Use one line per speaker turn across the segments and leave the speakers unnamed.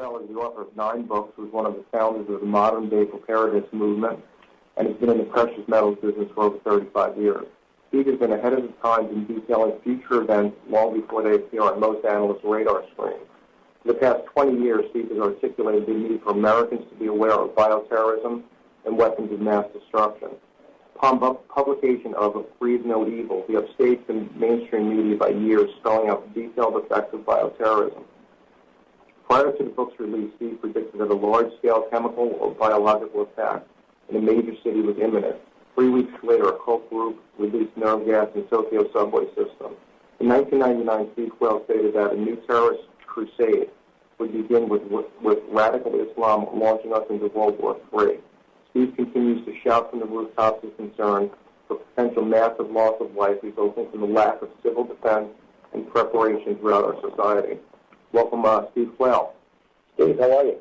Quayle is the author of 9 books, was one of the founders of the modern-day preparedness movement, and has been in the precious metals business for over 35 years. Steve has been ahead of his times in detailing future events long before they appear on most analysts' radar screens. For the past 20 years, Steve has articulated the need for Americans to be aware of bioterrorism and weapons of mass destruction. Upon publication of Breathe No Evil, he upstaged the mainstream media by years, spelling out the detailed effects of bioterrorism. Prior to the book's release, Steve predicted that a large-scale chemical or biological attack in a major city was imminent. 3 weeks later, a cult group released nerve gas in Tokyo subway system. In 1999, Steve Quayle stated that a new terrorist crusade would begin with radical Islam launching us into World War III. Steve continues to shout from the rooftops his concern for potential massive loss of life resulting from the lack of civil defense and preparation throughout our society. Welcome, Steve Quayle.
Steve, how are you?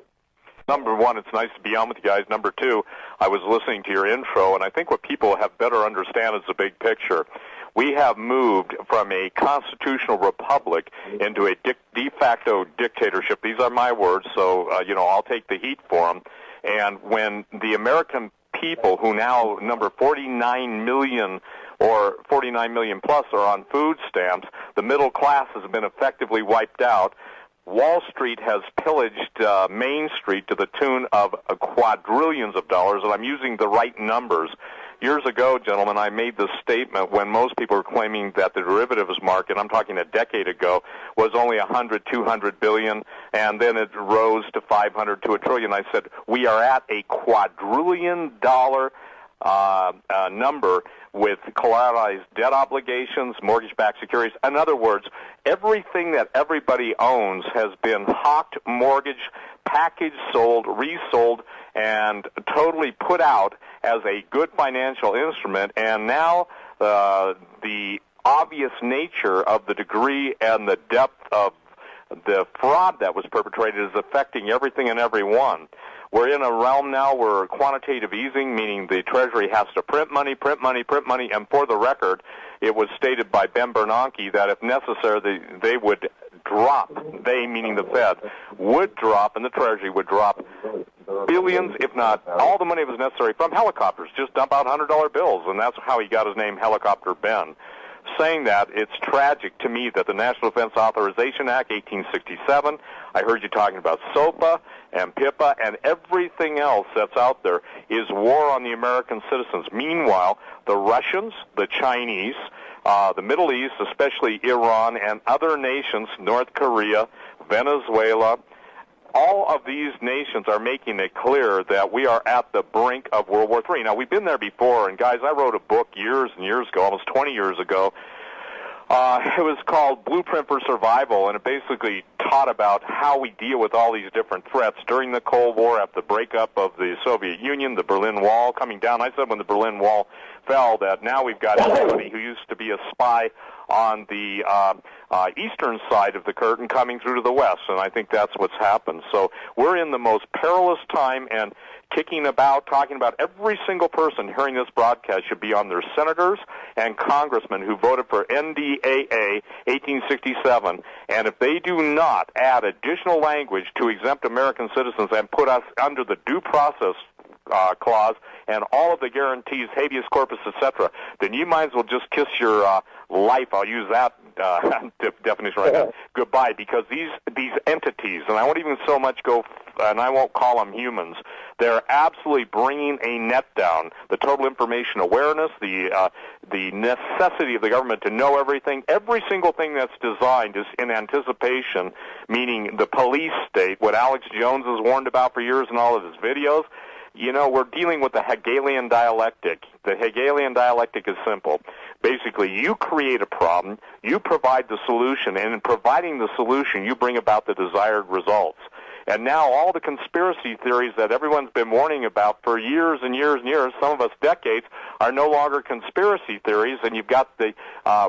Number one, it's nice to be on with you guys. Number two, I was listening to your intro, and I think what people have better understand is the big picture. We have moved from a constitutional republic into a de facto dictatorship. These are my words, so, I'll take the heat for them. And when the American people, who now number 49 million or 49 million plus are on food stamps, the middle class has been effectively wiped out. Wall Street has pillaged Main Street to the tune of quadrillions of dollars, and I'm using the right numbers. Years ago, gentlemen, I made this statement when most people were claiming that the derivatives market, I'm talking a decade ago, was only 100, 200 billion, and then it rose to 500 to a trillion. I said, we are at a quadrillion dollar number with collateralized debt obligations, mortgage-backed securities. In other words, everything that everybody owns has been hawked, mortgaged, packaged, sold, resold, and totally put out as a good financial instrument. And now the obvious nature of the degree and the depth of the fraud that was perpetrated is affecting everything and everyone. We're in a realm now where quantitative easing, meaning the Treasury has to print money, and for the record, it was stated by Ben Bernanke that if necessary, they would drop, they meaning the Fed, would drop, and the Treasury would drop billions, if not all the money that was necessary from helicopters, just dump out $100 bills, and that's how he got his name, Helicopter Ben. Saying that, it's tragic to me that the National Defense Authorization Act, 1867, I heard you talking about SOPA and PIPA and everything else that's out there, is war on the American citizens. Meanwhile, the Russians, the Chinese, the Middle East, especially Iran, and other nations, North Korea, Venezuela, all of these nations are making it clear that we are at the brink of World War III. Now, we've been there before, and guys, I wrote a book years and years ago, almost 20 years ago. It was called Blueprint for Survival, and it basically taught about how we deal with all these different threats during the Cold War, after the breakup of the Soviet Union, the Berlin Wall coming down. I said when the Berlin Wall fell that now we've got somebody who used to be a spy on the eastern side of the curtain coming through to the west, and I think that's what's happened. So we're in the most perilous time, and kicking about, talking about every single person hearing this broadcast should be on their senators and congressmen who voted for NDAA 1867, and if they do not add additional language to exempt American citizens and put us under the due process clause and all of the guarantees, habeas corpus, etc., then you might as well just kiss your life, I'll use that definition right now, goodbye, because these entities, and I won't even so much go, and I won't call them humans, they're absolutely bringing a net down. The total information awareness, the necessity of the government to know everything, every single thing that's designed is in anticipation, meaning the police state, what Alex Jones has warned about for years in all of his videos. You know, we're dealing with the Hegelian dialectic. The Hegelian dialectic is simple. Basically, you create a problem, you provide the solution, and in providing the solution, you bring about the desired results. And now all the conspiracy theories that everyone's been warning about for years and years and years, some of us decades, are no longer conspiracy theories, and you've got the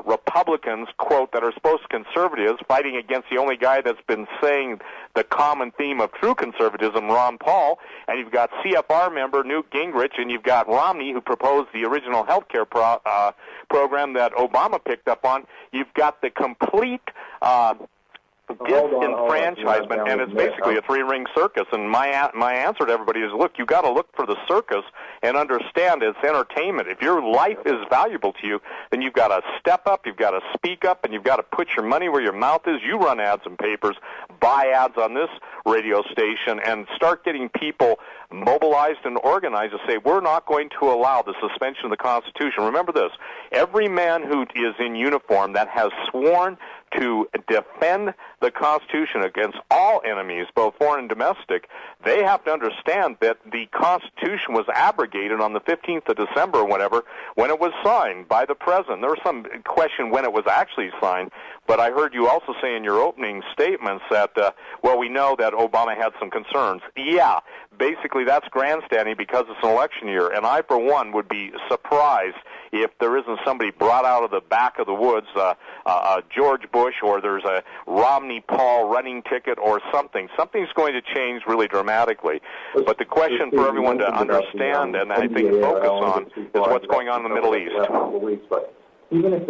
Republicans, quote, that are supposed to conservatives fighting against the only guy that's been saying the common theme of true conservatism, Ron Paul, and you've got CFR member Newt Gingrich, and you've got Romney, who proposed the original health care program that Obama picked up on. You've got the complete disenfranchisement, and it's basically a three-ring circus. And my answer to everybody is, look, you got to look for the circus and understand it's entertainment. If your life is valuable to you, then you've got to step up, you've got to speak up, and you've got to put your money where your mouth is. You run ads in papers, buy ads on this radio station, and start getting people mobilized and organized to say, we're not going to allow the suspension of the Constitution. Remember this, every man who is in uniform that has sworn to defend the Constitution against all enemies, both foreign and domestic, they have to understand that the Constitution was abrogated on the 15th of December or whatever, when it was signed by the President. There was some question when it was actually signed, but I heard you also say in your opening statements that, well, we know that Obama had some concerns. Yeah, basically that's grandstanding because it's an election year, and I, for one, would be surprised if there isn't somebody brought out of the back of the woods, George Bush, or there's a Romney-Paul running ticket or something. Something's going to change really dramatically. But the question for everyone to understand and I think focus on is what's going on in the Middle East.
But even if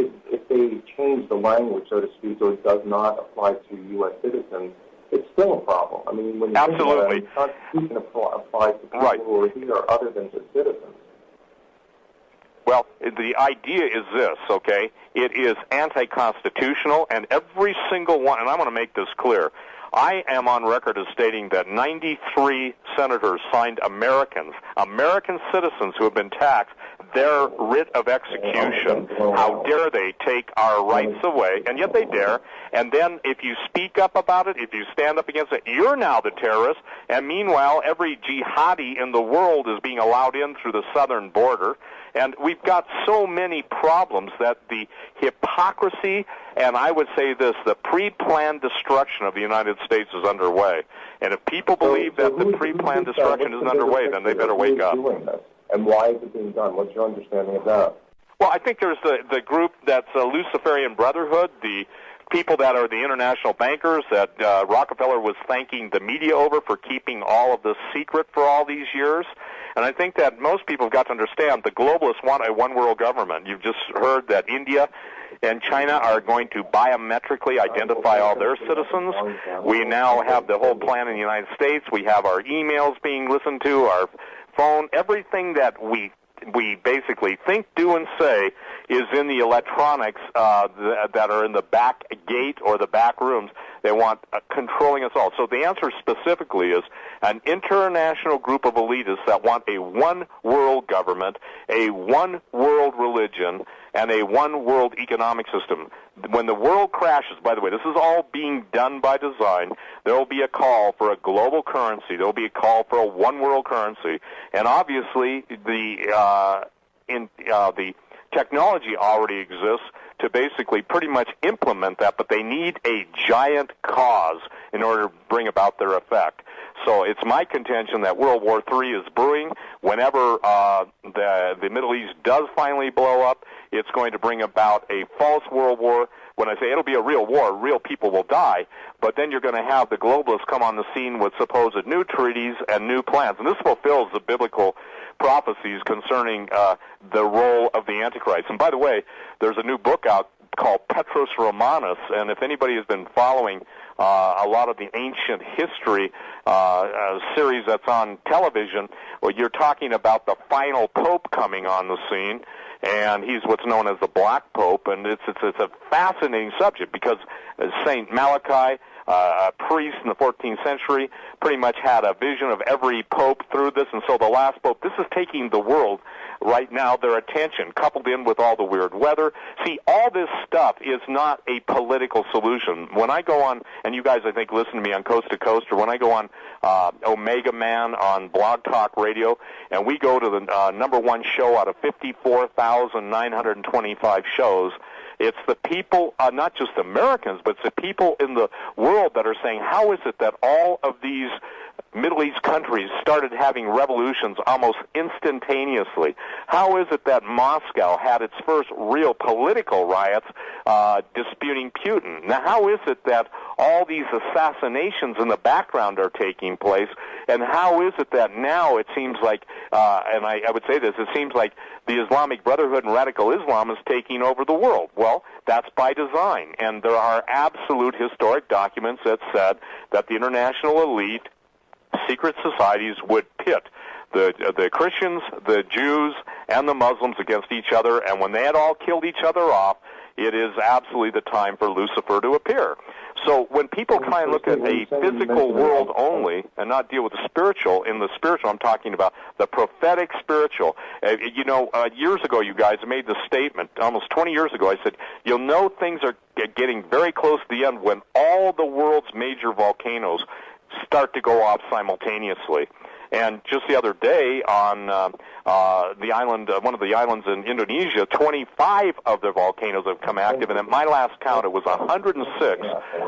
they change the language, so to speak, so it does not apply to U.S. citizens, it's still a problem. I mean, when you
absolutely,
think about it, the Constitution applies to people who are here other than just citizens.
Well, the idea is this, okay? It is anti-constitutional, and every single one, and I want to make this clear, I am on record as stating that 93 senators signed American citizens who have been taxed, their writ of execution. How dare they take our rights away, and yet they dare. And then if you speak up about it, if you stand up against it, you're now the terrorist. And meanwhile, every jihadi in the world is being allowed in through the southern border. And we've got so many problems that the hypocrisy, and I would say this, the pre-planned destruction of the United States is underway. And if people believe that the pre-planned destruction isn't underway, then they better wake up.
And why is it being done? What's your understanding of that?
Well, I think there's the group that's Luciferian Brotherhood, the people that are the international bankers that Rockefeller was thanking the media over for keeping all of this secret for all these years. And I think that most people have got to understand the globalists want a one-world government. You've just heard that India and China are going to biometrically identify all their citizens. We now have the whole plan in the United States. We have our emails being listened to, our phone, everything that we basically think, do, and say is in the electronics that are in the back gate or the back rooms. They want controlling us all. So the answer specifically is an international group of elitists that want a one-world government, a one-world religion, and a one-world economic system. When the world crashes, by the way, this is all being done by design, there will be a call for a global currency. There will be a call for a one-world currency. And obviously, the technology already exists to basically pretty much implement that, but they need a giant cause in order to bring about their effect. So it's my contention that World War III is brewing. Whenever the Middle East does finally blow up, it's going to bring about a false world war. When I say it'll be a real war, real people will die, but then you're going to have the globalists come on the scene with supposed new treaties and new plans. And this fulfills the biblical prophecies concerning the role of the Antichrist. And by the way, there's a new book out called Petros Romanus, and if anybody has been following a lot of the ancient history series that's on television, well, you're talking about the final pope coming on the scene, and he's what's known as the Black Pope, and it's a fascinating subject because Saint Malachi, a priest in the 14th century, pretty much had a vision of every pope through this, and so the last pope, this is taking the world right now, their attention, coupled in with all the weird weather. See, all this stuff is not a political solution. When I go on, and you guys, I think, listen to me on Coast to Coast, or when I go on Omega Man on Blog Talk Radio, and we go to the number one show out of 54,925 shows, it's the people, not just Americans, but it's the people in the world that are saying, how is it that all of these Middle East countries started having revolutions almost instantaneously? How is it that Moscow had its first real political riots disputing Putin? Now, how is it that all these assassinations in the background are taking place? And how is it that now it seems like, and I would say this, it seems like the Islamic Brotherhood and radical Islam is taking over the world? Well, that's by design. And there are absolute historic documents that said that the international elite, secret societies, would pit the Christians, the Jews, and the Muslims against each other, and when they had all killed each other off, it is absolutely the time for Lucifer to appear. So when people try and look at a physical world only and not deal with the spiritual, in the spiritual I'm talking about the prophetic spiritual. Years ago you guys made the statement, almost 20 years ago, I said, you'll know things are getting very close to the end when all the world's major volcanoes start to go off simultaneously. And just the other day on the island, one of the islands in Indonesia, 25 of their volcanoes have come active, and at my last count, it was 106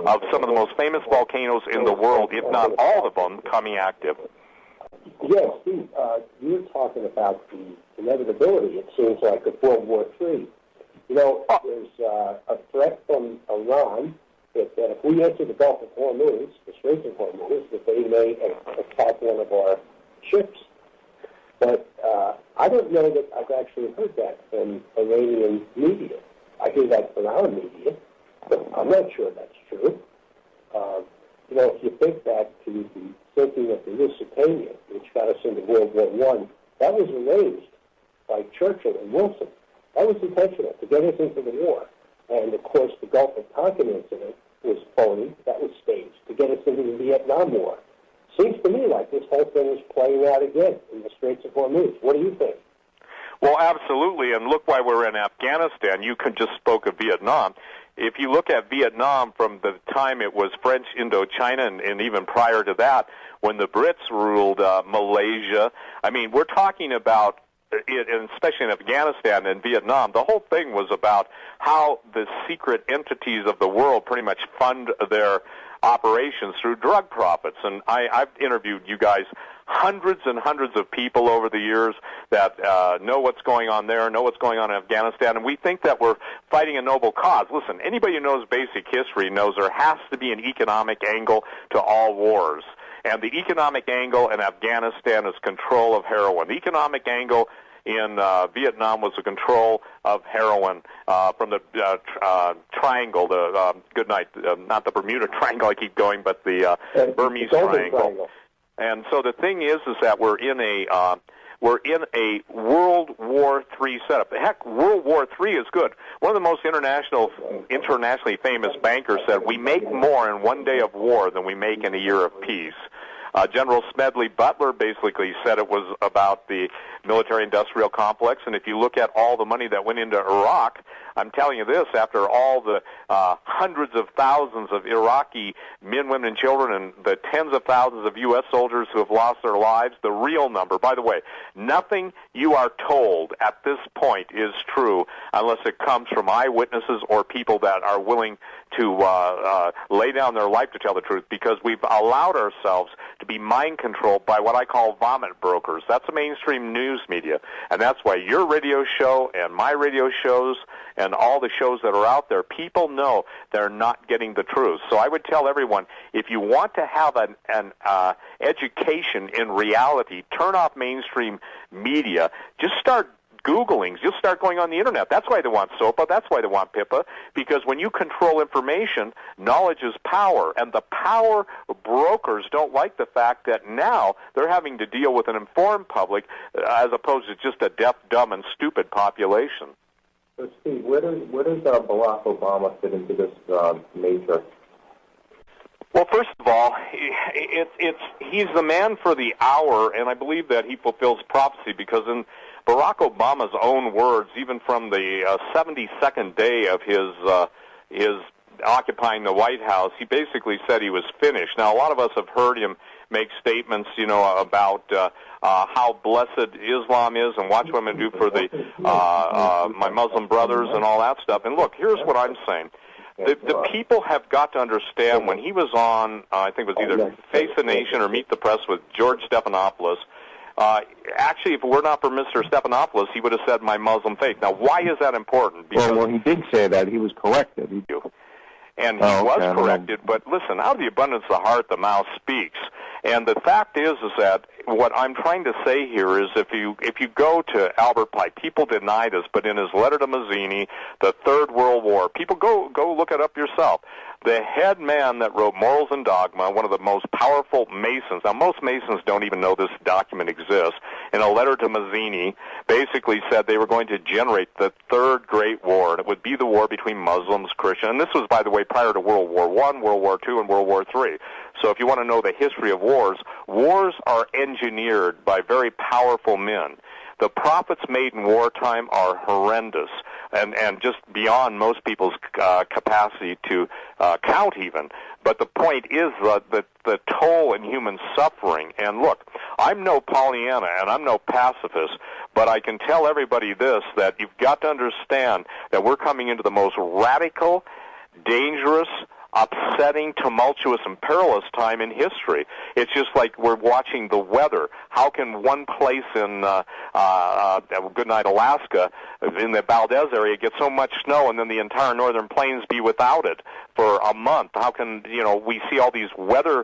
of some of the most famous volcanoes in the world, if not all of them, coming active.
Yes, Steve, you were talking about the inevitability, it seems like, of World War III. There's a threat from Iran that if we enter the Gulf of Hormuz, the Strait of Hormuz, that they may attack one of our ships. But I don't know that I've actually heard that from Iranian media. I hear that from our media, but I'm not sure that's true. If you think back to the sinking of the Lusitania, which got us into World War I, that was arranged by Churchill and Wilson. That was intentional, to get us into the war. And, of course, the Gulf of Tonkin incident was phony. That was staged to get us into the Vietnam War. Seems to me like this whole thing is playing out again in the Straits of Hormuz. What do you think?
Well, absolutely, and look why we're in Afghanistan. You just spoke of Vietnam. If you look at Vietnam from the time it was French Indochina and even prior to that, when the Brits ruled Malaysia, I mean, we're talking about, and especially in Afghanistan and Vietnam, the whole thing was about how the secret entities of the world pretty much fund their operations through drug profits. And I've interviewed you guys, hundreds and hundreds of people over the years that know what's going on there, know what's going on in Afghanistan, and we think that we're fighting a noble cause. Listen, anybody who knows basic history knows there has to be an economic angle to all wars. And the economic angle in Afghanistan is control of heroin. The economic angle in Vietnam was the control of heroin from the triangle, the good night, not the Bermuda Triangle, I keep going, but the Burmese Triangle. And so the thing is that we're in a World War III setup. Heck, World War III is good. One of the most internationally famous bankers said, we make more in one day of war than we make in a year of peace. General Smedley Butler basically said it was about the military-industrial complex, and if you look at all the money that went into Iraq, I'm telling you this, after all the hundreds of thousands of Iraqi men, women, and children, and the tens of thousands of U.S. soldiers who have lost their lives, the real number, by the way, nothing you are told at this point is true unless it comes from eyewitnesses or people that are willing to lay down their life to tell the truth, because we've allowed ourselves to be mind-controlled by what I call vomit brokers. That's the mainstream news media, and that's why your radio show and my radio shows and all the shows that are out there, people know they're not getting the truth. So I would tell everyone, if you want to have an education in reality, turn off mainstream media. Just start Googling. Just start going on the Internet. That's why they want SOPA. That's why they want PIPA, because when you control information, knowledge is power, and the power brokers don't like the fact that now they're having to deal with an informed public as opposed to just a deaf, dumb, and stupid population.
So, Steve, where does Barack Obama fit into this matrix?
Well, first of all, he's the man for the hour, and I believe that he fulfills prophecy, because in Barack Obama's own words, even from the 72nd day of his occupying the White House, he basically said he was finished. Now, a lot of us have heard him make statements, about how blessed Islam is and watch what I'm going to do for the my Muslim brothers and all that stuff. And look, here's what I'm saying. The people have got to understand, when he was on, I think it was either Face the Nation or Meet the Press with George Stephanopoulos, actually, if it were not for Mr. Stephanopoulos, he would have said my Muslim faith. Now, why is that important?
Because well, he did say that. He was corrected.
And he was corrected, but listen, out of the abundance of the heart, the mouth speaks. And the fact is that what I'm trying to say here is if you go to Albert Pike, people deny this, but in his letter to Mazzini, the Third World War, people go look it up yourself. The head man that wrote Morals and Dogma, one of the most powerful Masons, now most Masons don't even know this document exists, in a letter to Mazzini, basically said they were going to generate the Third Great War, and it would be the war between Muslims, Christians, and this was, by the way, prior to World War I, World War II, and World War III. So if you want to know the history of wars, wars are engineered by very powerful men. The profits made in wartime are horrendous and just beyond most people's capacity to count even. But the point is the toll in human suffering. And look, I'm no Pollyanna and I'm no pacifist, but I can tell everybody this, that you've got to understand that we're coming into the most radical, dangerous, upsetting, tumultuous, and perilous time in history. It's just like we're watching the weather. How can one place in Goodnight, Alaska, in the Valdez area, get so much snow and then the entire northern plains be without it for a month? How can, we see all these weather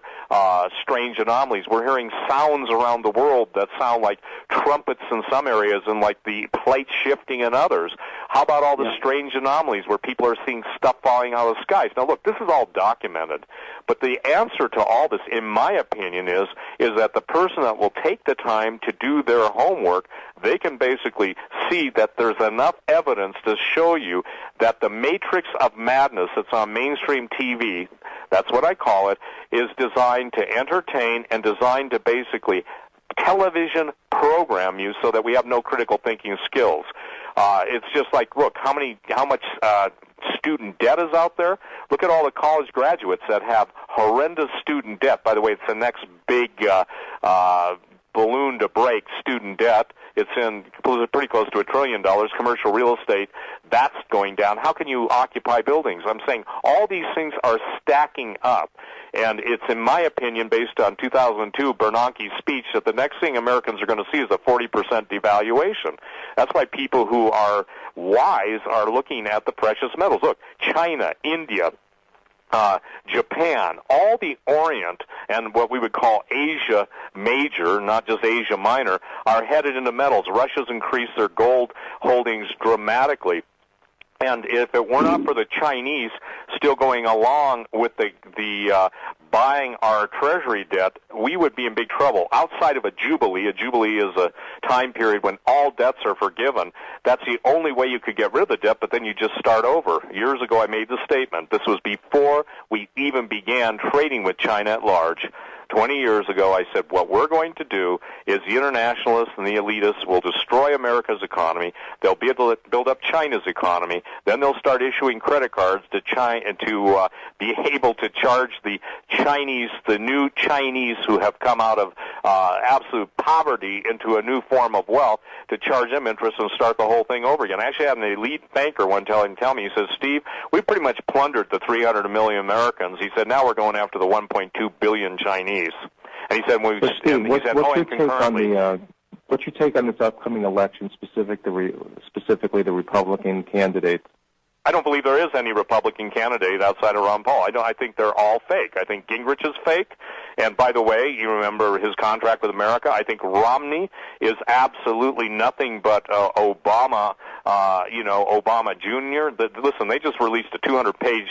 strange anomalies. We're hearing sounds around the world that sound like trumpets in some areas and like the plate shifting in others. How about all the strange anomalies where people are seeing stuff falling out of the skies? Now, look, this is all documented, but the answer to all this, in my opinion, is that the person that will take the time to do their homework, they can basically see that there's enough evidence to show you that the matrix of madness that's on mainstream TV, that's what I call it, is designed to entertain and designed to basically television program you so that we have no critical thinking skills. It's just like, look, how much student debt is out there? Look at all the college graduates that have horrendous student debt. By the way, it's the next big balloon to break, student debt. It's pretty close to $1 trillion. Commercial real estate, that's going down. How can you occupy buildings? I'm saying all these things are stacking up. And it's, in my opinion, based on 2002 Bernanke's speech, that the next thing Americans are going to see is a 40% devaluation. That's why people who are wise are looking at the precious metals. Look, China, India, Japan, all the Orient and what we would call Asia Major, not just Asia Minor, are headed into metals. Russia's increased their gold holdings dramatically. And if it were not for the Chinese still going along with the buying our treasury debt, we would be in big trouble. Outside of a jubilee is a time period when all debts are forgiven. That's the only way you could get rid of the debt, but then you just start over. Years ago, I made the statement. This was before we even began trading with China at large. 20 years ago, I said, what we're going to do is the internationalists and the elitists will destroy America's economy. They'll be able to build up China's economy. Then they'll start issuing credit cards to China and to be able to charge the Chinese, the new Chinese who have come out of absolute poverty into a new form of wealth, to charge them interest and start the whole thing over again. I actually had an elite banker one time tell me, he says, Steve, we pretty much plundered the 300 million Americans. He said, now we're going after the 1.2 billion Chinese. And he said, what's
your take on this upcoming election, specifically the Republican candidates?
I don't believe there is any Republican candidate outside of Ron Paul. I think they're all fake. I think Gingrich is fake. And by the way, you remember his contract with America. I think Romney is absolutely nothing but Obama, Obama Jr. Listen, they just released a 200-page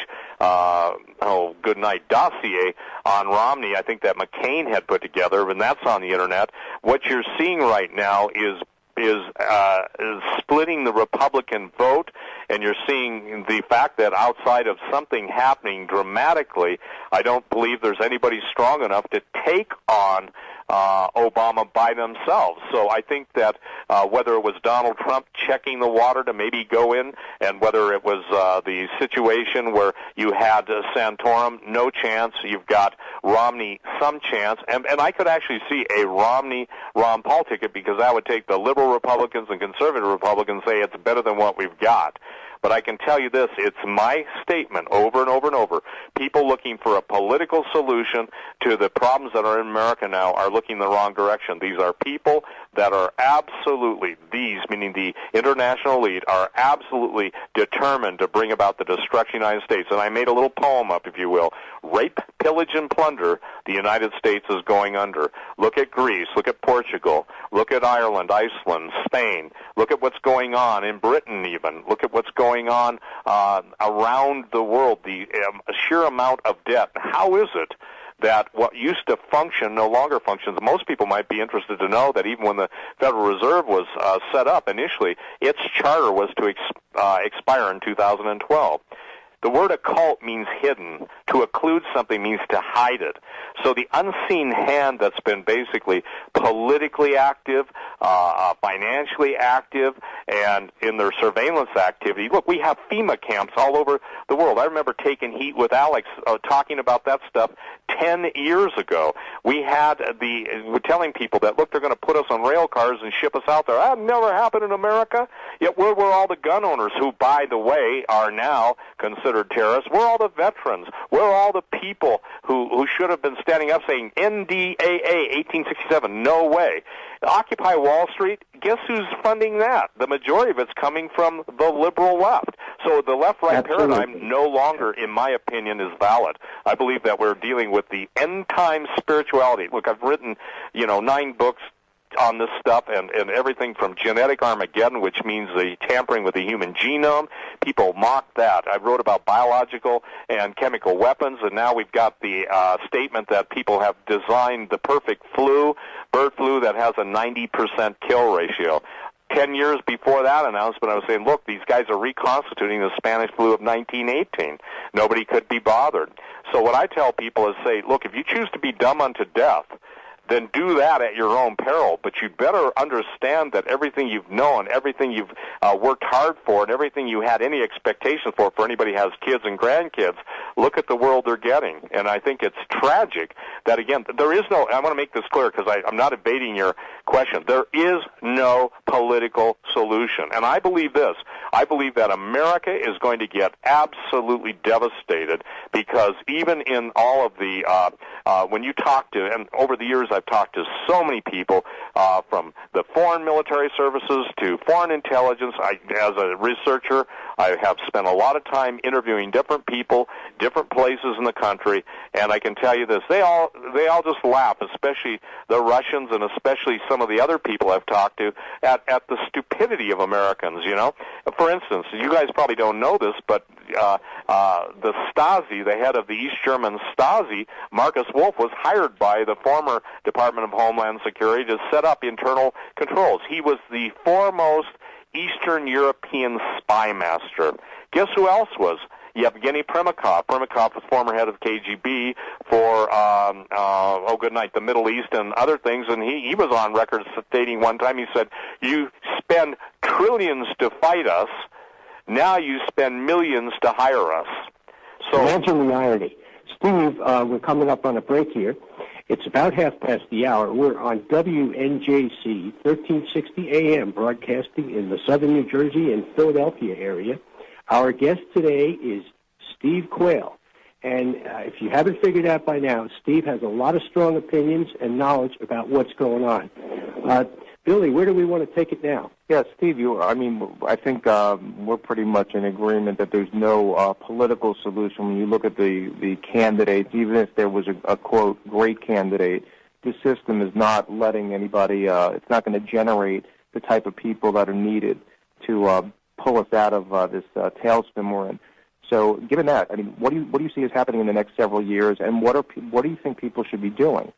goodnight dossier on Romney, I think that McCain had put together, and that's on the Internet. What you're seeing right now is splitting the Republican vote, and you're seeing the fact that outside of something happening dramatically, I don't believe there's anybody strong enough to take on Obama by themselves. So I think that whether it was Donald Trump checking the water to maybe go in, and whether it was the situation where you had Santorum, no chance, you've got Romney, some chance, and I could actually see a Romney-Ron Paul ticket, because that would take the liberal Republicans and conservative Republicans say it's better than what we've got. But I can tell you this, it's my statement over and over and over. People looking for a political solution to the problems that are in America now are looking in the wrong direction. These are people that are absolutely, these, meaning the international elite, are absolutely determined to bring about the destruction of the United States. And I made a little poem up, if you will. Rape, pillage, and plunder, the United States is going under. Look at Greece, look at Portugal, look at Ireland, Iceland, Spain. Look at what's going on in Britain even. Look at what's going on around the world, the sheer amount of debt. How is it that what used to function no longer functions? Most people might be interested to know that even when the Federal Reserve was set up initially, its charter was to expire in 2012. The word occult means hidden. To occlude something means to hide it. So the unseen hand that's been basically politically active, financially active, and in their surveillance activity. Look, we have FEMA camps all over the world. I remember taking heat with Alex talking about that stuff 10 years ago. We're telling people that, look, they're going to put us on rail cars and ship us out there. That never happened in America. Yet where were all the gun owners who, by the way, are now considered terrorists? Where are all the veterans? Where are all the people who should have been standing up saying, NDAA 1867, no way? Occupy Wall Street, guess who's funding that? The majority of it's coming from the liberal left. So the left-right paradigm no longer, in my opinion, is valid. I believe that we're dealing with the end-time spirituality. Look, I've written, 9 books on this stuff, and everything from genetic Armageddon, which means the tampering with the human genome. People mock that. I wrote about biological and chemical weapons, and now we've got the statement that people have designed the perfect flu, bird flu, that has a 90% kill ratio. 10 years before that announcement, I was saying, look, these guys are reconstituting the Spanish flu of 1918. Nobody could be bothered. So what I tell people is, say, look, if you choose to be dumb unto death, then do that at your own peril. But you better understand that everything you've known, everything you've worked hard for, and everything you had any expectations for anybody who has kids and grandkids, look at the world they're getting. And I think it's tragic that, again, there is no, I want to make this clear because I'm not evading your question, there is no political solution. And I believe this. I believe that America is going to get absolutely devastated because even in all of the, when you talk to, and over the years I've talked to so many people from the foreign military services to foreign intelligence. As a researcher, I have spent a lot of time interviewing different people, different places in the country, and I can tell you this, they all just laugh, especially the Russians and especially some of the other people I've talked to, at the stupidity of Americans, For instance, you guys probably don't know this, but the Stasi, the head of the East German Stasi, Marcus Wolf, was hired by the former Department of Homeland Security to set up internal controls. He was the foremost Eastern European spy master. Guess who else was? Yevgeny Primakov. Primakov was former head of KGB for, the Middle East and other things, and he was on record stating one time, he said, you spend trillions to fight us, now you spend millions to hire us. So
imagine the irony. Steve, we're coming up on a break here. It's about 1:30. We're on WNJC 1360 AM, broadcasting in the southern New Jersey and Philadelphia area. Our guest today is Steve Quayle. And if you haven't figured out by now, Steve has a lot of strong opinions and knowledge about what's going on. Billy, where do we want to take it now?
Yeah, Steve, I think we're pretty much in agreement that there's no political solution. When you look at the candidates, even if there was a quote, great candidate, the system is not letting anybody, it's not going to generate the type of people that are needed to pull us out of this tailspin we're in. So given that, what do you see is happening in the next several years, and what do you think people should be doing?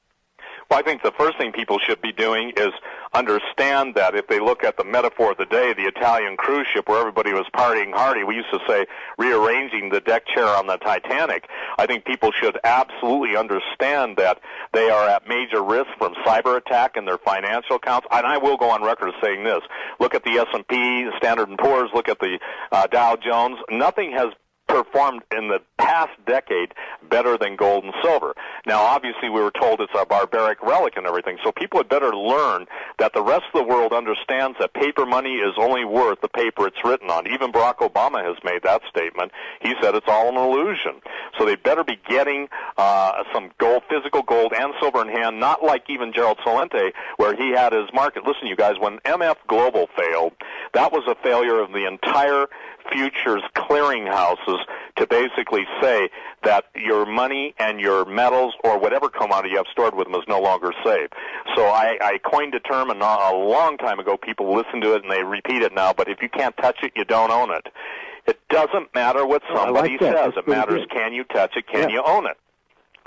Well, I think the first thing people should be doing is understand that if they look at the metaphor of the day, the Italian cruise ship where everybody was partying hardy, we used to say rearranging the deck chair on the Titanic, I think people should absolutely understand that they are at major risk from cyber attack in their financial accounts. And I will go on record as saying this. Look at the S&P, the Standard & Poor's, look at the Dow Jones. Nothing has performed in the past decade better than gold and silver. Now, obviously, we were told it's a barbaric relic and everything, so people had better learn that the rest of the world understands that paper money is only worth the paper it's written on. Even Barack Obama has made that statement. He said it's all an illusion. So they better be getting some gold, physical gold and silver in hand, not like even Gerald Celente, where he had his market. Listen, you guys, when MF Global failed, that was a failure of the entire futures clearinghouses to basically say that your money and your metals or whatever commodity you have stored with them is no longer safe. So I coined a term a long time ago. People listen to it and they repeat it now, but if you can't touch it, you don't own it. It doesn't matter what somebody says. It matters, can you touch it, can you own it?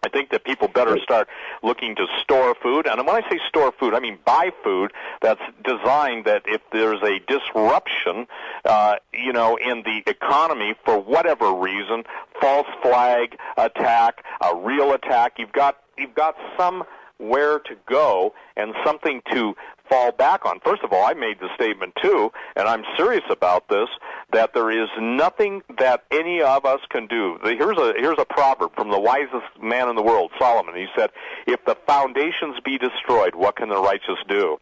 I think that people better start looking to store food. And when I say store food, I mean buy food that's designed that if there's a disruption, in the economy for whatever reason, false flag attack, a real attack, you've got somewhere to go and something to fall back on. First of all, I made the statement too, and I'm serious about this, that there is nothing that any of us can do. Here's a proverb from the wisest man in the world, Solomon. He said, "If the foundations be destroyed, what can the righteous do?"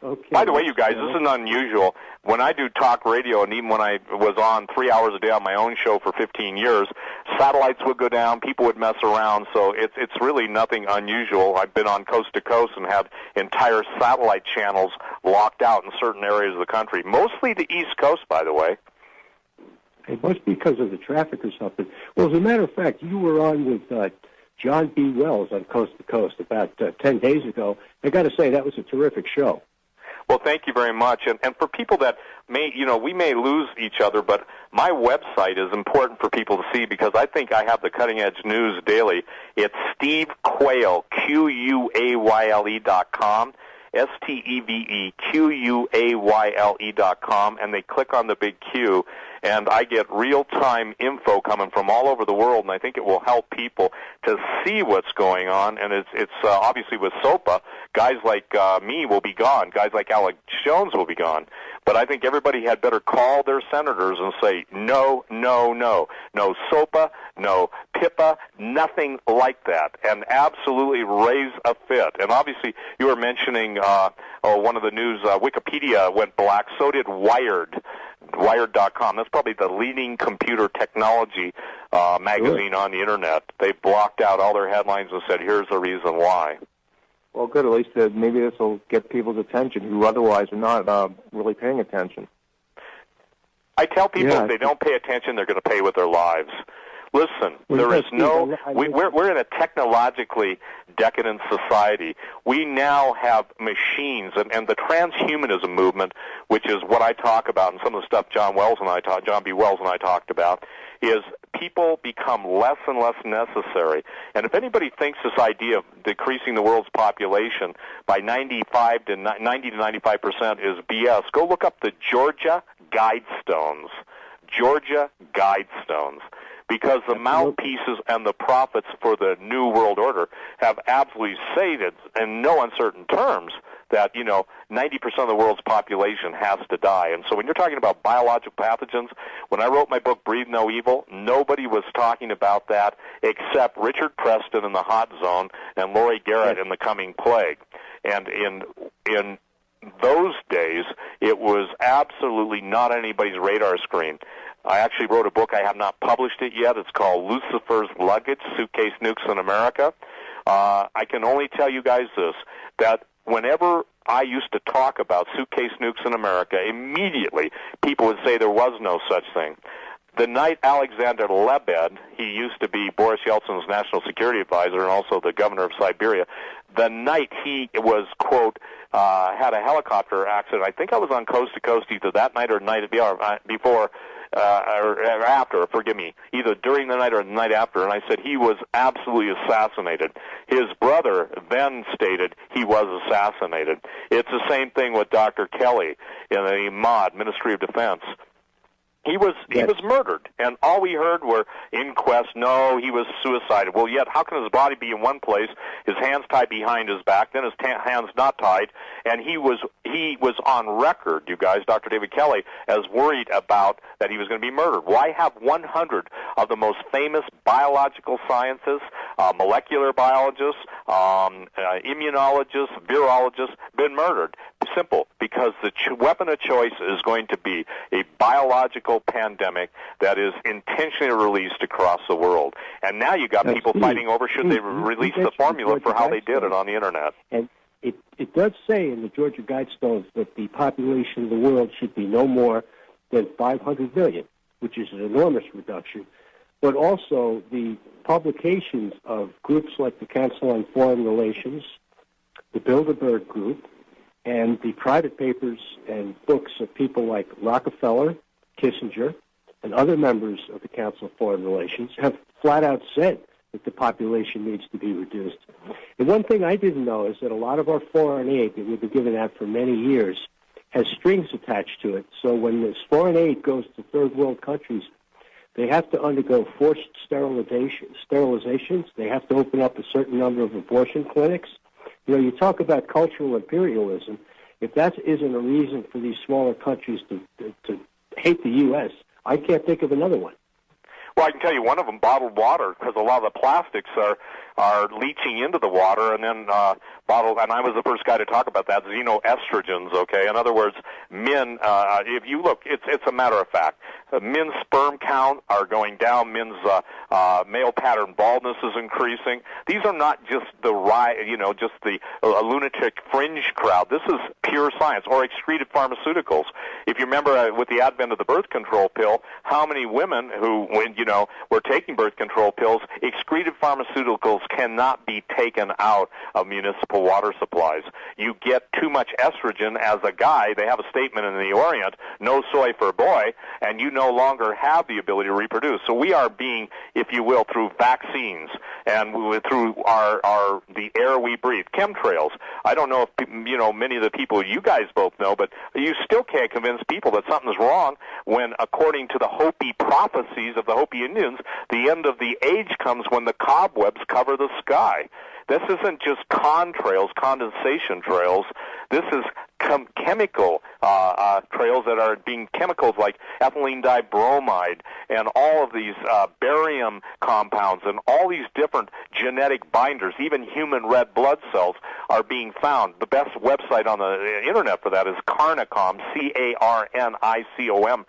Okay.
By the way, you guys, this isn't unusual. When I do talk radio, and even when I was on 3 hours a day on my own show for 15 years, satellites would go down, people would mess around, so it's really nothing unusual. I've been on coast to coast and had entire satellite channels locked out in certain areas of the country, mostly the East Coast, by the way.
It must be because of the traffic or something. Well, as a matter of fact, you were on with John B. Wells on Coast to Coast about 10 days ago. I got to say, that was a terrific show.
Well, thank you very much. And for people that may, we may lose each other, but my website is important for people to see because I think I have the cutting-edge news daily. It's Steve Quayle, QUAYLE.com, STEVEQUAYLE.com, and they click on the big Q, and I get real-time info coming from all over the world, and I think it will help people to see what's going on. And it's obviously with SOPA, guys like me will be gone. Guys like Alex Jones will be gone. But I think everybody had better call their senators and say, no, no, no. No SOPA, no PIPA, nothing like that. And absolutely raise a fit. And obviously you were mentioning one of the news, Wikipedia went black. So did Wired. Wired.com. That's probably the leading computer technology magazine on the Internet. They blocked out all their headlines and said, here's the reason why.
Well, good. At least maybe this will get people's attention who otherwise are not really paying attention.
I tell people if they don't pay attention, they're going to pay with their lives. Listen, there is no. We're in a technologically decadent society. We now have machines, and the transhumanism movement, which is what I talk about, and some of the stuff John B. Wells and I talked about, is people become less and less necessary. And if anybody thinks this idea of decreasing the world's population by 90 to 95% is BS, go look up the Georgia Guidestones. Georgia Guidestones. Because the mouthpieces and the prophets for the New World Order have absolutely stated in no uncertain terms that, 90% of the world's population has to die. And so when you're talking about biological pathogens, when I wrote my book, Breathe No Evil, nobody was talking about that except Richard Preston in The Hot Zone and Laurie Garrett in The Coming Plague. And in those days, it was absolutely not anybody's radar screen. I actually wrote a book. I have not published it yet. It's called Lucifer's Luggage, Suitcase Nukes in America. I can only tell you guys this, that whenever I used to talk about suitcase nukes in America, immediately people would say there was no such thing. The night Alexander Lebed, he used to be Boris Yeltsin's national security advisor and also the governor of Siberia, the night he was, quote, had a helicopter accident, I think I was on Coast to Coast either that night or night before, or after, forgive me, either during the night or the night after, and I said he was absolutely assassinated. His brother then stated he was assassinated. It's the same thing with Dr. Kelly in the MOD, Ministry of Defense. He was murdered, and all we heard were inquests. No, he was suicided. Well, yet how can his body be in one place, his hands tied behind his back, then his hands not tied, and he was on record, you guys, Dr. David Quayle, as worried about that he was going to be murdered. Why have 100 of the most famous biological scientists, molecular biologists, immunologists, virologists been murdered? Simple, because the weapon of choice is going to be a biological pandemic that is intentionally released across the world. And now you got people fighting over should they release the formula for how they did it on the Internet.
And it does say in the Georgia Guidestones that the population of the world should be no more than 500 million, which is an enormous reduction. But also the publications of groups like the Council on Foreign Relations, the Bilderberg Group, and the private papers and books of people like Rockefeller, Kissinger, and other members of the Council of Foreign Relations have flat out said that the population needs to be reduced. And one thing I didn't know is that a lot of our foreign aid that we've been giving out for many years has strings attached to it. So when this foreign aid goes to third world countries, they have to undergo forced sterilizations. They have to open up a certain number of abortion clinics. You know, you talk about cultural imperialism. If that isn't a reason for these smaller countries to hate the U.S., I can't think of another one.
Well, I can tell you one of them, bottled water, because a lot of the plastics are leaching into the water, and then bottled. And I was the first guy to talk about that. Xenoestrogens. Okay, in other words, men. If you look, it's a matter of fact. Men's sperm count are going down. Men's male pattern baldness is increasing. These are not just just the lunatic fringe crowd. This is pure science, or excreted pharmaceuticals. If you remember, with the advent of the birth control pill, how many women who, were taking birth control pills, excreted pharmaceuticals cannot be taken out of municipal water supplies. You get too much estrogen as a guy. They have a statement in the Orient, no soy for a boy, and you no longer have the ability to reproduce. So we are being, if you will, through vaccines and through the air we breathe, chemtrails. I don't know if, many of the people you guys both know, but you still can't convince people that something's wrong when, according to the Hopi prophecies of the Hopi Indians, the end of the age comes when the cobwebs cover the sky. This isn't just condensation trails. This is chemical trails that are being chemicals like ethylene dibromide and all of these barium compounds and all these different genetic binders, even human red blood cells, are being found. The best website on the Internet for that is Carnicom, CARNICOM.com,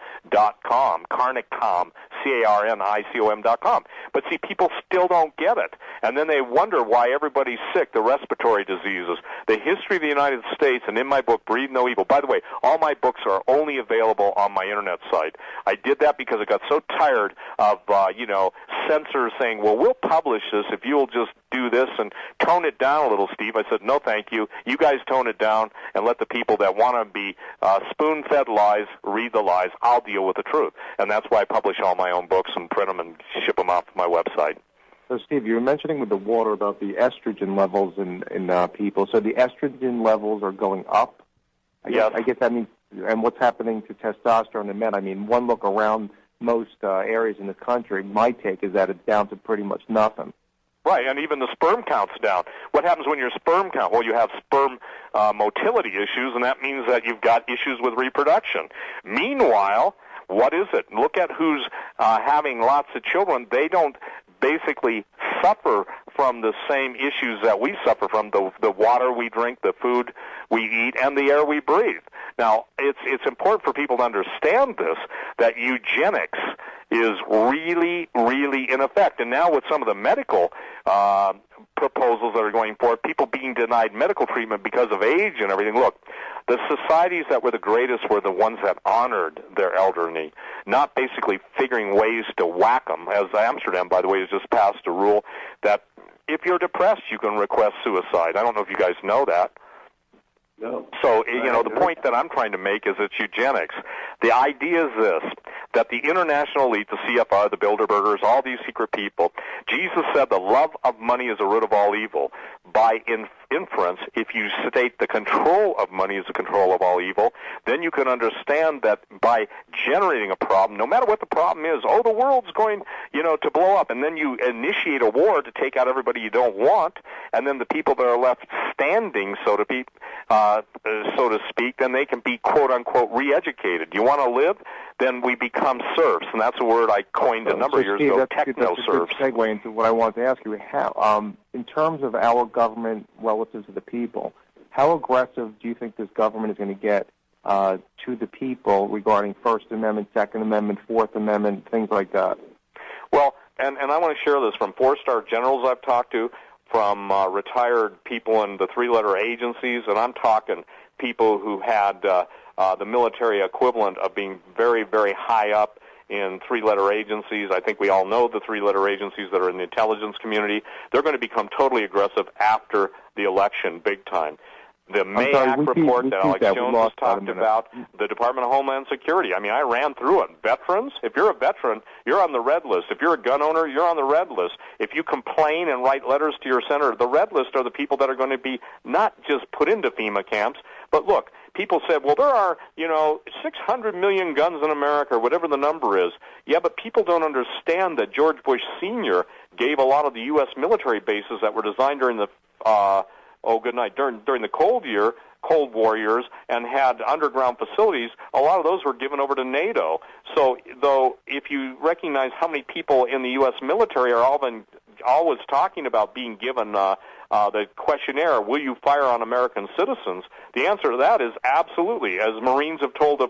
Carnicom, CARNICOM.com. But see, people still don't get it. And then they wonder why everybody's sick, the respiratory diseases, the history of the United States, and in my book, Breathe No Evil. By the way, all my books are only available on my Internet site. I did that because I got so tired of, censors saying, well, we'll publish this if you'll just do this and tone it down a little, Steve. I said, no, thank you. You guys tone it down and let the people that want to be spoon-fed lies read the lies. I'll deal with the truth. And that's why I publish all my own books and print them and ship them off to my website.
So, Steve, you were mentioning with the water about the estrogen levels in people. So the estrogen levels are going up?
Yes.
I guess that means, and what's happening to testosterone in men? I mean, one look around most areas in the country, my take is that it's down to pretty much nothing.
Right, and even the sperm count's down. What happens when your sperm count? Well, you have sperm motility issues, and that means that you've got issues with reproduction. Meanwhile, what is it? Look at who's having lots of children. They don't basically suffer from the same issues that we suffer from, the water we drink, the food we eat, and the air we breathe. Now, it's important for people to understand this, that eugenics is really, really in effect. And now with some of the medical proposals that are going forward, people being denied medical treatment because of age and everything. Look, the societies that were the greatest were the ones that honored their elderly, not basically figuring ways to whack them. As Amsterdam, by the way, has just passed a rule that if you're depressed, you can request suicide. I don't know if you guys know that.
No.
So, the point that I'm trying to make is it's eugenics. The idea is this, that the international elite, the CFR, the Bilderbergers, all these secret people, Jesus said the love of money is the root of all evil. By inference, if you state the control of money is the control of all evil, then you can understand that by generating a problem, no matter what the problem is, the world's going, to blow up, and then you initiate a war to take out everybody you don't want, and then the people that are left standing, so to speak, then they can be quote-unquote re-educated. You want to live? Then we become serfs, and that's a word I coined a number of years ago, techno-serfs.
That's a good segue into what I wanted to ask you. How, in terms of our government relative to the people, how aggressive do you think this government is going to get to the people regarding First Amendment, Second Amendment, Fourth Amendment, things like that?
Well, and I want to share this from four-star generals I've talked to, from retired people in the three-letter agencies, and I'm talking people who had the military equivalent of being very, very high up in three-letter agencies. I think we all know the three-letter agencies that are in the intelligence community. They're going to become totally aggressive after the election, big time. The MAAC report that Alex Jones has talked about, the Department of Homeland Security. I mean, I ran through it. Veterans, if you're a veteran, you're on the red list. If you're a gun owner, you're on the red list. If you complain and write letters to your senator, the red list are the people that are going to be not just put into FEMA camps, but look, people said, well, there are, 600 million guns in America, or whatever the number is. Yeah, but people don't understand that George Bush Sr. gave a lot of the U.S. military bases that were designed during the during the Cold War years, and had underground facilities. A lot of those were given over to NATO. So, though, if you recognize how many people in the U.S. military are always talking about being given the questionnaire, will you fire on American citizens? The answer to that is absolutely. As Marines have told a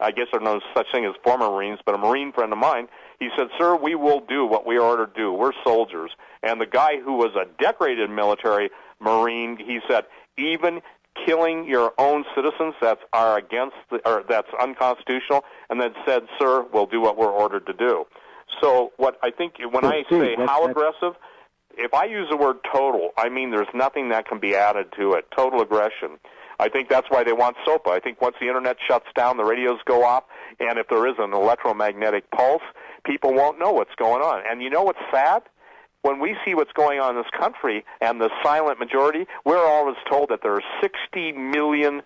I guess there's no such thing as former Marines, but a Marine friend of mine, he said, sir, we will do what we are ordered to do. We're soldiers. And the guy who was a decorated military Marine, he said, even killing your own citizens that's unconstitutional, and then said, sir, we'll do what we're ordered to do. So what I think when I say how aggressive, if I use the word total, I mean there's nothing that can be added to it. Total aggression. I think that's why they want SOPA. I think once the Internet shuts down, the radios go off, and if there is an electromagnetic pulse, people won't know what's going on. And you know what's sad? When we see what's going on in this country and the silent majority, we're always told that there are 60 million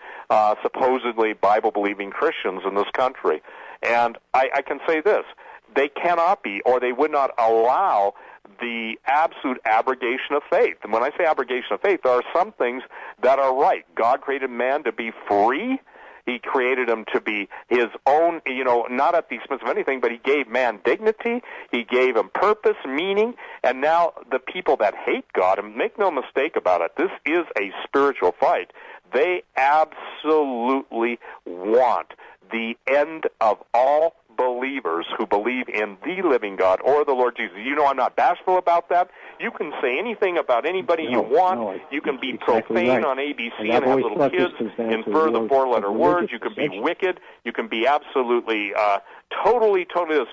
supposedly Bible-believing Christians in this country. And I can say this, they cannot be, or they would not allow the absolute abrogation of faith. And when I say abrogation of faith, there are some things that are right. God created man to be free. He created him to be his own, not at the expense of anything, but he gave man dignity, he gave him purpose, meaning, and now the people that hate God, and make no mistake about it, this is a spiritual fight. They absolutely want the end of all believers who believe in the living God or the Lord Jesus. I'm not bashful about that. You can say anything about anybody you want. You can be profane on ABC and have little kids infer the four-letter words. You can be wicked. You can be absolutely, totally this.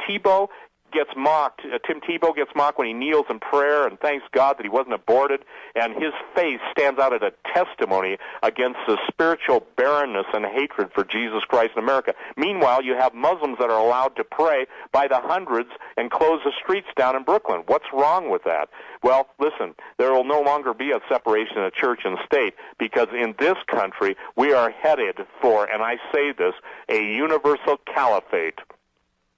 Tebow gets mocked. Tim Tebow gets mocked when he kneels in prayer and thanks God that he wasn't aborted, and his face stands out as a testimony against the spiritual barrenness and hatred for Jesus Christ in America. Meanwhile, you have Muslims that are allowed to pray by the hundreds and close the streets down in Brooklyn. What's wrong with that? Well, listen, there will no longer be a separation of church and state, because in this country we are headed for, and I say this, a universal caliphate.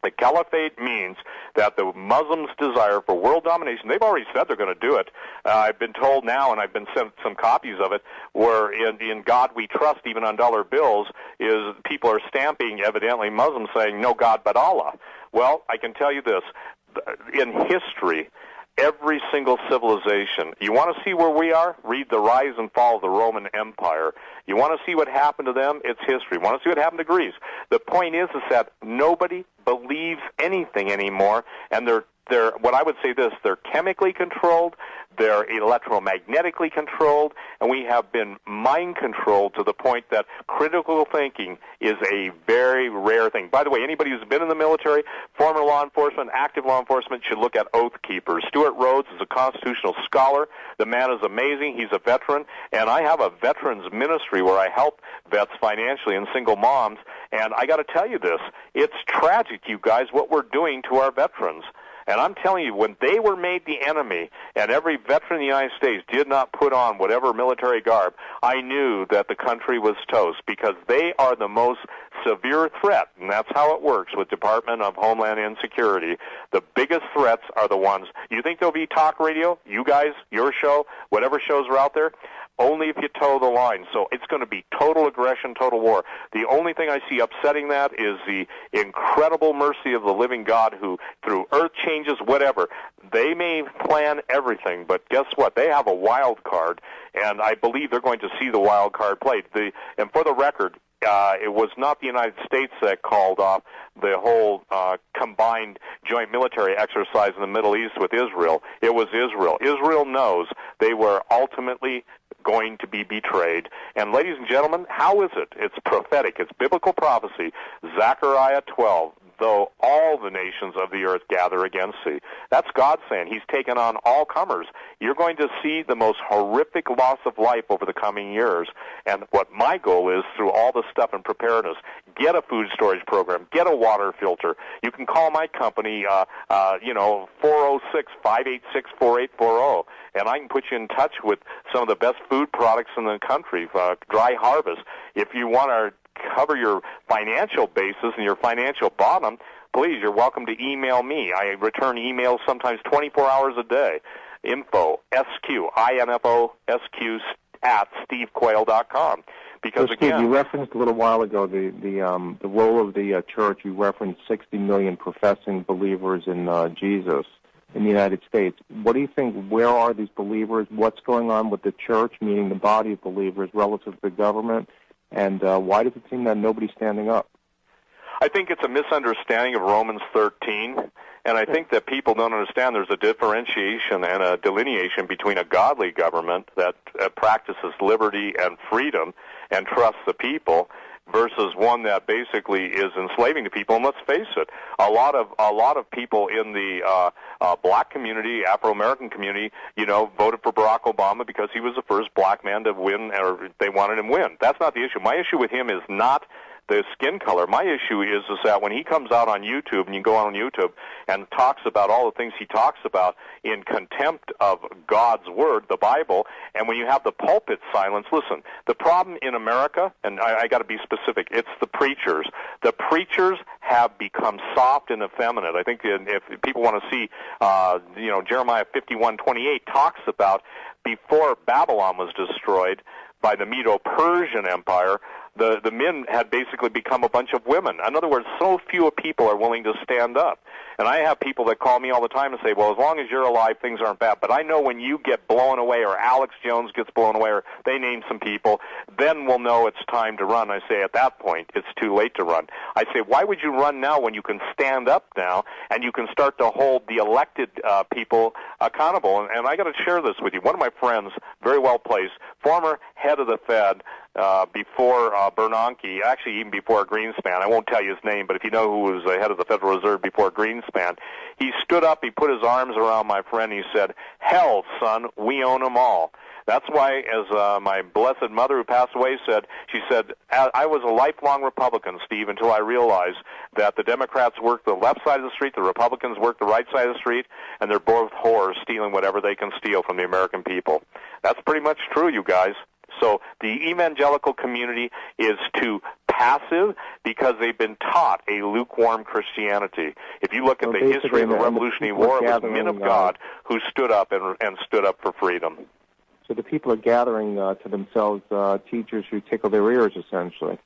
The caliphate means that the Muslims' desire for world domination, they've already said they're going to do it. I've been told now, and I've been sent some copies of it, where in God We Trust, even on dollar bills, is people are stamping, evidently Muslims, saying, no God but Allah. Well, I can tell you this. In history, every single civilization, you want to see where we are? Read The Rise and Fall of the Roman Empire. You want to see what happened to them? It's history. You want to see what happened to Greece? The point is that nobody believes anything anymore, and they're what I would say this, they're chemically controlled, they're electromagnetically controlled, and we have been mind controlled to the point that critical thinking is a very rare thing. By the way, anybody who's been in the military, former law enforcement, active law enforcement, should look at Oath Keepers. Stuart Rhodes is a constitutional scholar. The man is amazing. He's a veteran, and I have a veterans ministry where I help vets financially and single moms, and I got to tell you this, it's tragic, you guys, what we're doing to our veterans. And I'm telling you, when they were made the enemy, and every veteran in the United States did not put on whatever military garb, I knew that the country was toast, because they are the most severe threat, and that's how it works with Department of Homeland Security. The biggest threats are the ones. You think there'll be talk radio? You guys, your show, whatever shows are out there? Only if you toe the line. So it's going to be total aggression, total war. The only thing I see upsetting that is the incredible mercy of the living God who, through earth changes, whatever, they may plan everything, but guess what? They have a wild card, and I believe they're going to see the wild card played. And for the record, it was not the United States that called off the whole combined joint military exercise in the Middle East with Israel. It was Israel. Israel knows they were ultimately going to be betrayed. And ladies and gentlemen, how is it? It's prophetic. It's biblical prophecy. Zechariah 12. Though all the nations of the earth gather against thee. That's God saying He's taken on all comers. You're going to see the most horrific loss of life over the coming years. And what my goal is, through all this stuff in preparedness, get a food storage program, get a water filter. You can call my company, 406-586-4840, and I can put you in touch with some of the best food products in the country, Dry Harvest. If you want to cover your financial basis and your financial bottom, please, you're welcome to email me. I return emails sometimes 24 hours a day. Info, SQ, at stevequayle.com. Because,
so Steve,
again,
you referenced a little while ago the role of the church. You referenced 60 million professing believers in Jesus in the United States. What do you think, where are these believers? What's going on with the church, meaning the body of believers, relative to the government? And why does it seem that nobody's standing up?
I think it's a misunderstanding of Romans 13, and I think that people don't understand there's a differentiation and a delineation between a godly government that practices liberty and freedom and trusts the people versus one that basically is enslaving the people. And let's face it, a lot of people in the black community, Afro-American community, voted for Barack Obama because he was the first black man to win, or they wanted him to win. That's not the issue. My issue with him is not the skin color. My issue is that when he comes out on YouTube, and you go on YouTube, and talks about all the things he talks about in contempt of God's Word, the Bible, and when you have the pulpit silence, listen, the problem in America, and I got to be specific, it's the preachers. The preachers have become soft and effeminate. I think if people want to see, Jeremiah 51:28 talks about before Babylon was destroyed by the Medo-Persian Empire, the men had basically become a bunch of women. In other words, so few people are willing to stand up. And I have people that call me all the time and say, well, as long as you're alive, things aren't bad. But I know when you get blown away, or Alex Jones gets blown away, or they name some people, then we'll know it's time to run. I say, at that point, it's too late to run. I say, why would you run now when you can stand up now and you can start to hold the elected people accountable? And I got to share this with you. One of my friends, very well placed, former head of the Fed, before Bernanke, actually even before Greenspan. I won't tell you his name, but if you know who was the head of the Federal Reserve before Greenspan, he stood up, he put his arms around my friend, he said, hell, son, we own them all. That's why, as my blessed mother who passed away said, she said, I was a lifelong Republican, Steve, until I realized that the Democrats work the left side of the street, the Republicans work the right side of the street, and they're both whores stealing whatever they can steal from the American people. That's pretty much true, you guys. So the evangelical community is too passive because they've been taught a lukewarm Christianity. If you look at the history of the Revolutionary War, it was men of God who stood up and stood up for freedom.
So the people are gathering to themselves teachers who tickle their ears, essentially.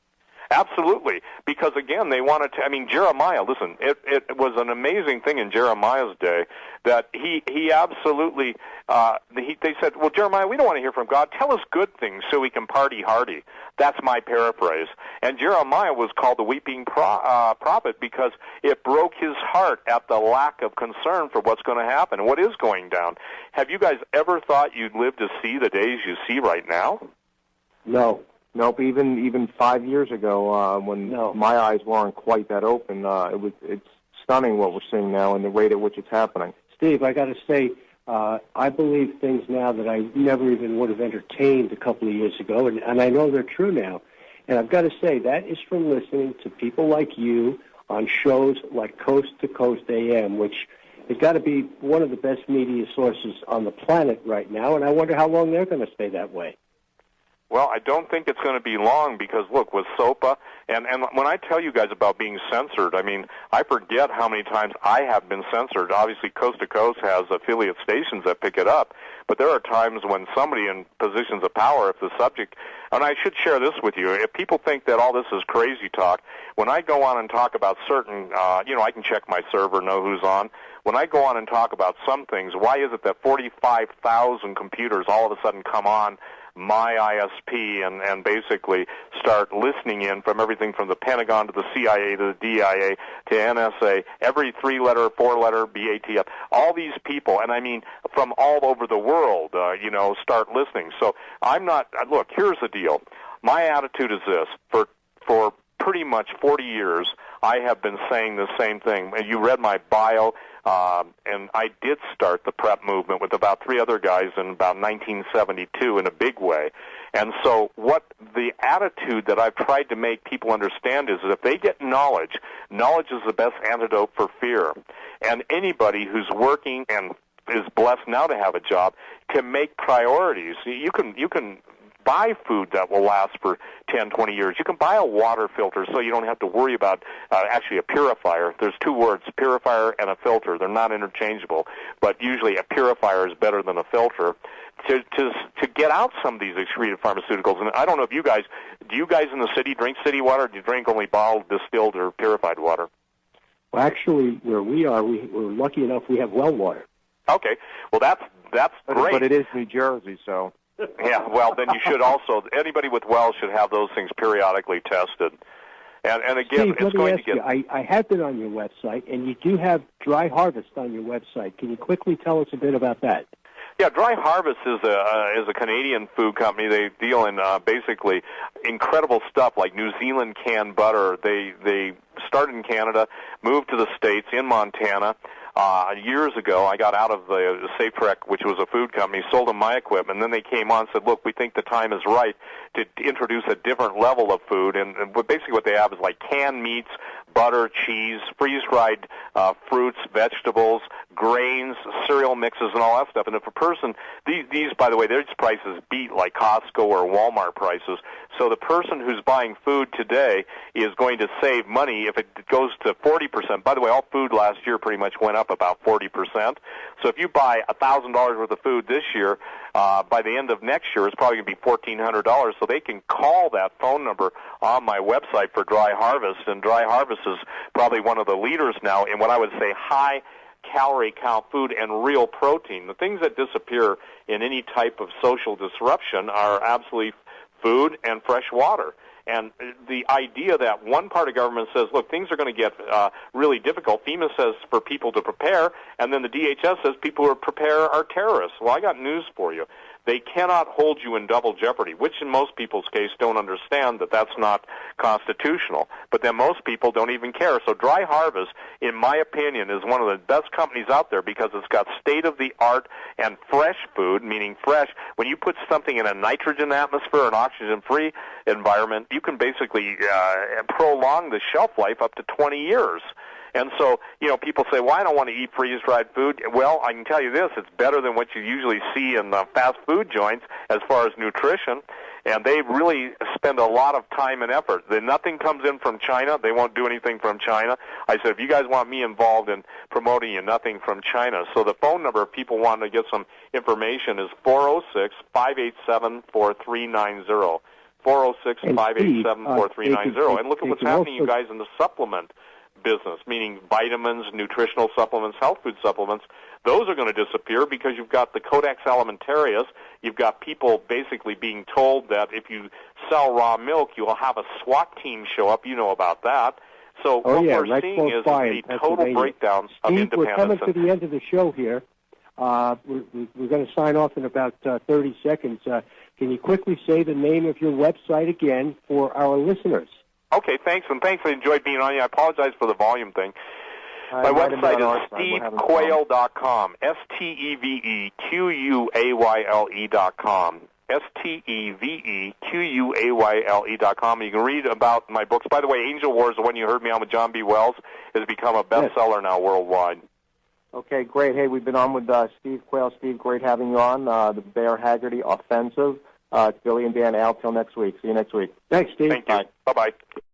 Absolutely, because again, they wanted to. I mean, Jeremiah. Listen, it was an amazing thing in Jeremiah's day that he absolutely. They said, "Well, Jeremiah, we don't want to hear from God. Tell us good things so we can party hardy." That's my paraphrase. And Jeremiah was called the weeping prophet because it broke his heart at the lack of concern for what's going to happen and what is going down. Have you guys ever thought you'd live to see the days you see right now?
No. Nope, even 5 years ago, when my eyes weren't quite that open, it's stunning what we're seeing now and the rate at which it's happening.
Steve, I got to say, I believe things now that I never even would have entertained a couple of years ago, and I know they're true now. And I've got to say, that is from listening to people like you on shows like Coast to Coast AM, which It's got to be one of the best media sources on the planet right now, and I wonder how long they're going to stay that way.
Well, I don't think it's going to be long because, look, with SOPA, and when I tell you guys about being censored, I mean, I forget how many times I have been censored. Obviously, Coast to Coast has affiliate stations that pick it up, but there are times when somebody in positions of power, if the subject, and I should share this with you, if people think that all this is crazy talk, when I go on and talk about certain, I can check my server, know who's on. When I go on and talk about some things, why is it that 45,000 computers all of a sudden come on my ISP and basically start listening in from everything from the Pentagon to the CIA to the DIA to NSA, every 3-letter, 4-letter, BATF, all these people, and I mean from all over the world, start listening. So I'm not, look, here's the deal. My attitude is this. For pretty much 40 years, I have been saying the same thing. And you read my bio, and I did start the PrEP movement with about 3 other guys in about 1972 in a big way. And so what the attitude that I've tried to make people understand is that if they get knowledge, knowledge is the best antidote for fear. And anybody who's working and is blessed now to have a job can make priorities. You can buy food that will last for 10, 20 years. You can buy a water filter so you don't have to worry about actually a purifier. There's 2 words, purifier and a filter. They're not interchangeable, but usually a purifier is better than a filter. To get out some of these excreted pharmaceuticals, and I don't know if do you guys in the city drink city water, or do you drink only bottled, distilled, or purified water?
Well, actually, where we are, we're lucky enough we have well water.
Okay, well that's great.
But it is New Jersey, so...
Yeah, well, then you should also, anybody with wells should have those things periodically tested. And again,
Steve,
it's going to get...
I have been on your website, and you do have Dry Harvest on your website. Can you quickly tell us a bit about that?
Yeah, Dry Harvest is a Canadian food company. They deal in basically incredible stuff like New Zealand canned butter. They started in Canada, moved to the States in Montana. Years ago, I got out of the SafeTrek, which was a food company, sold them my equipment, and then they came on and said, look, we think the time is right to introduce a different level of food. And basically what they have is like canned meats, butter, cheese, freeze-dried fruits, vegetables, grains, cereal mixes, and all that stuff. And if a person, these, by the way, their prices beat like Costco or Walmart prices. So the person who's buying food today is going to save money if it goes to 40%. By the way, all food last year pretty much went up about 40%. So if you buy $1,000 worth of food this year, by the end of next year, it's probably going to be $1,400. So they can call that phone number on my website for Dry Harvest, and Dry Harvest is probably one of the leaders now in what I would say high calorie count food and real protein. The things that disappear in any type of social disruption are absolutely food and fresh water. And the idea that one part of government says, look, things are going to get really difficult. FEMA says for people to prepare, and then the DHS says people who prepare are terrorists. Well, I got news for you. They cannot hold you in double jeopardy, which in most people's case don't understand that that's not constitutional. But then most people don't even care. So Dry Harvest, in my opinion, is one of the best companies out there because it's got state-of-the-art and fresh food, meaning fresh. When you put something in a nitrogen atmosphere, an oxygen-free environment, you can basically prolong the shelf life up to 20 years. And so, people say, well, I don't want to eat freeze-dried food. Well, I can tell you this, it's better than what you usually see in fast food joints as far as nutrition. And they really spend a lot of time and effort. Nothing comes in from China. They won't do anything from China. I said, if you guys want me involved in promoting you, nothing from China. So the phone number, if people want to get some information, is 406-587-4390. 406-587-4390. And look at what's happening, you guys, in the supplement business, meaning vitamins, nutritional supplements, health food supplements. Those are going to disappear because you've got the Codex Alimentarius. You've got people basically being told that if you sell raw milk, you will have a SWAT team show up. You know about that. So what we're seeing is the total breakdown of independence.
We're coming to the end of the show here. We're going to sign off in about 30 seconds. Can you quickly say the name of your website again for our listeners?
Okay, thanks, and thanks. I enjoyed being on you. I apologize for the volume thing. My website is stevequayle.com, SteveQuayle.com, SteveQuayle.com. You can read about my books. By the way, Angel Wars, the one you heard me on with John B. Wells, has become a bestseller now worldwide.
Okay, great. Hey, we've been on with Steve Quayle. Steve, great having you on. The Bear Haggerty Offensive. It's Billy and Dan out till next week. See you next week.
Thanks, Steve.
Thank you. Bye-bye.